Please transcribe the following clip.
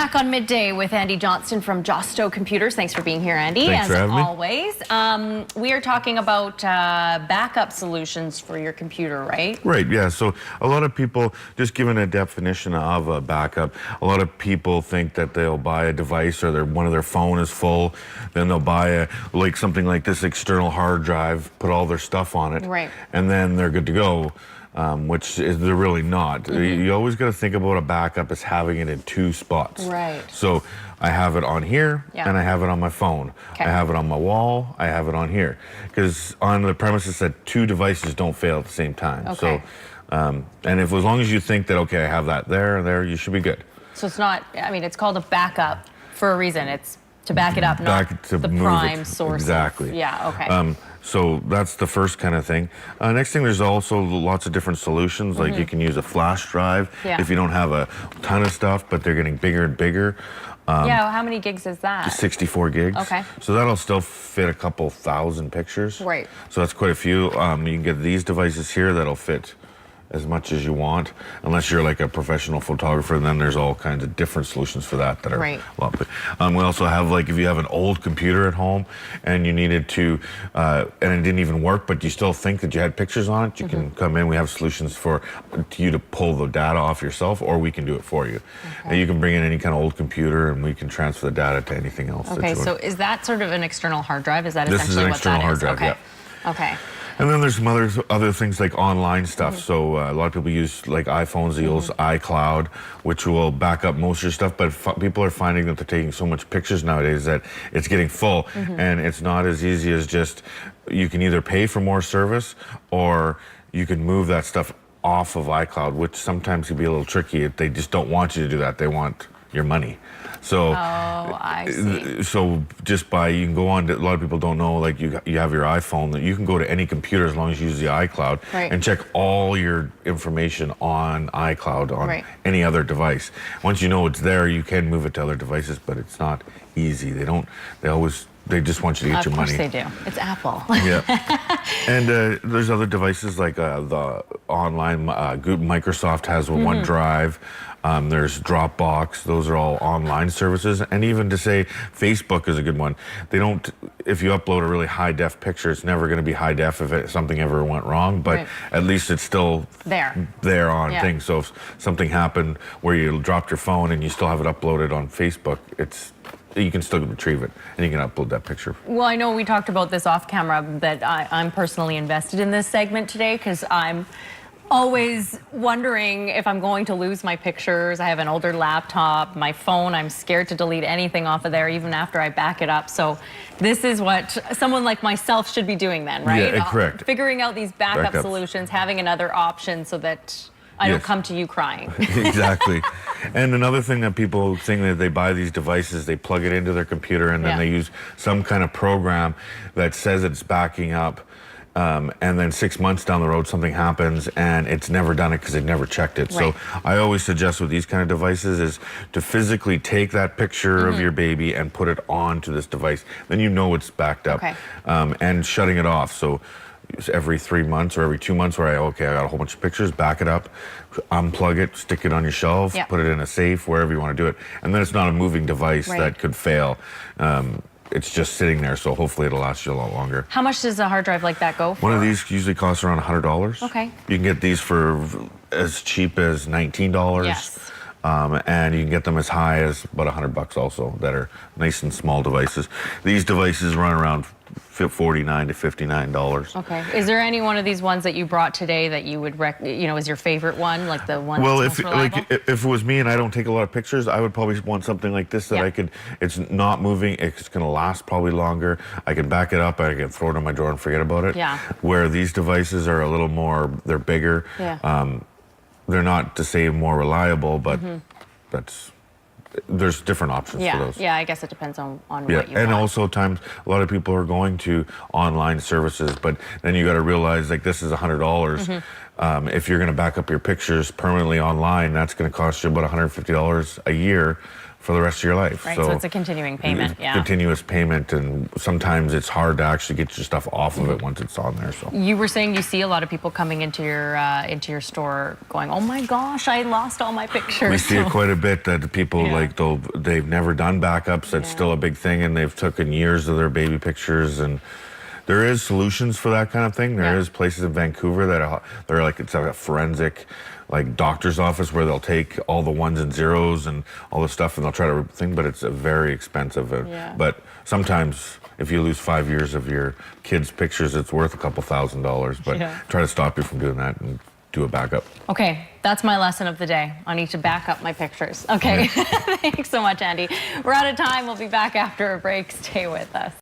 Back on Midday with Andy Johnston from Josto Computers. Thanks for being here, Andy. Thanks for having me. As always, we are talking about backup solutions for your computer, right? Right, yeah. So a lot of people, just given a definition of a backup, a lot of people think that they'll buy a device or one of their phone is full, then they'll buy something like this external hard drive, put all their stuff on it, right, and then they're good to go. Which they're really not. You always got to think about a backup as having it in two spots. Right. So I have it on here, and I have it on my phone. Okay. I have it on my wall. I have it on here. Because on the premises that two devices don't fail at the same time. Okay. So, and as long as you think that, okay, I have that there, you should be good. So it's not, I mean, it's called a backup for a reason. It's to back it up, not the prime source. Exactly. Yeah, okay. So that's the first kind of thing. Next thing, there's also lots of different solutions. Like you can use a flash drive if you don't have a ton of stuff, but they're getting bigger and bigger. Yeah, how many gigs is that? 64 gigs. Okay. So that'll still fit a couple thousand pictures. Right. So that's quite a few. You can get these devices here that'll fit as much as you want, unless you're like a professional photographer, and then there's all kinds of different solutions for that are right. a lot. We also have, like, if you have an old computer at home and you needed to, and it didn't even work, but you still think that you had pictures on it, you can come in. We have solutions for you to pull the data off yourself, or we can do it for you. And you can bring in any kind of old computer, and we can transfer the data to anything else. Okay, so is that sort of an external hard drive? Is that essentially what that is? This is an external hard drive, okay. yeah. Okay. And then there's some other things like online stuff. So a lot of people use, like, iPhones, they use iCloud, which will back up most of your stuff. But people are finding that they're taking so much pictures nowadays that it's getting full. And it's not as easy as just, you can either pay for more service or you can move that stuff off of iCloud, which sometimes can be a little tricky. They just don't want you to do that. They want your money. So, I see. So just you can go on to, a lot of people don't know, like, you have your iPhone, that you can go to any computer as long as you use the iCloud and check all your information on iCloud on any other device. Once you know it's there, you can move it to other devices, but it's not easy. They just want you to get your money. Of course they do. It's Apple. Yeah. And there's other devices like the online, Microsoft has OneDrive. There's Dropbox. Those are all online services. And even to say Facebook is a good one. If you upload a really high def picture, it's never going to be high def if something ever went wrong, but at least it's still there on things. So if something happened where you dropped your phone and you still have it uploaded on Facebook, you can still retrieve it, and you can upload that picture. Well, I know we talked about this off camera, that I'm personally invested in this segment today because I'm always wondering if I'm going to lose my pictures. I have an older laptop, my phone, I'm scared to delete anything off of there even after I back it up. So this is what someone like myself should be doing then, right? Yeah, correct. Figuring out these backup solutions, having another option so that I don't come to you crying. Exactly. And another thing that people think, that they buy these devices, they plug it into their computer, and then they use some kind of program that says it's backing up. And then 6 months down the road, something happens and it's never done it because they've never checked it. So I always suggest with these kind of devices is to physically take that picture of your baby and put it onto this device. Then you know it's backed up. And shutting it off. So every 3 months or every 2 months where I got a whole bunch of pictures, back it up, unplug it, stick it on your shelf, put it in a safe, wherever you want to do it. And then it's not a moving device that could fail. It's just sitting there, so hopefully it'll last you a lot longer. How much does a hard drive like that go for? One of these usually costs around $100. Okay. You can get these for as cheap as $19. Yes. And you can get them as high as about $100 also, that are nice and small devices. These devices run around $49 to $59. Okay. Is there any one of these ones that you brought today that you would is your favorite one, like the one that's most reliable? If it was me and I don't take a lot of pictures, I would probably want something like this that it's not moving, it's going to last probably longer. I can back it up, I can throw it in my drawer and forget about it. Yeah. Where these devices are a little more, they're bigger. Yeah. They're not to say more reliable, but there's different options for those. Yeah, I guess it depends on what you want. And also times a lot of people are going to online services, but then you got to realize, like, this is $100. If you're going to back up your pictures permanently online, that's going to cost you about $150 a year for the rest of your life. Right, so it's a continuing payment, yeah. Continuous payment, and sometimes it's hard to actually get your stuff off of it once it's on there. So you were saying you see a lot of people coming into your store going, "Oh my gosh, I lost all my pictures." we see it quite a bit that people like they've never done backups. That's still a big thing, and they've taken years of their baby pictures. And there is solutions for that kind of thing. There is places in Vancouver that they're like, it's a forensic like doctor's office where they'll take all the ones and zeros and all this stuff and they'll try to think, but it's a very expensive. But sometimes if you lose 5 years of your kids' pictures, it's worth a couple $1,000s. But try to stop you from doing that and do a backup. Okay, that's my lesson of the day. I need to back up my pictures. Okay, thanks so much, Andy. We're out of time. We'll be back after a break. Stay with us.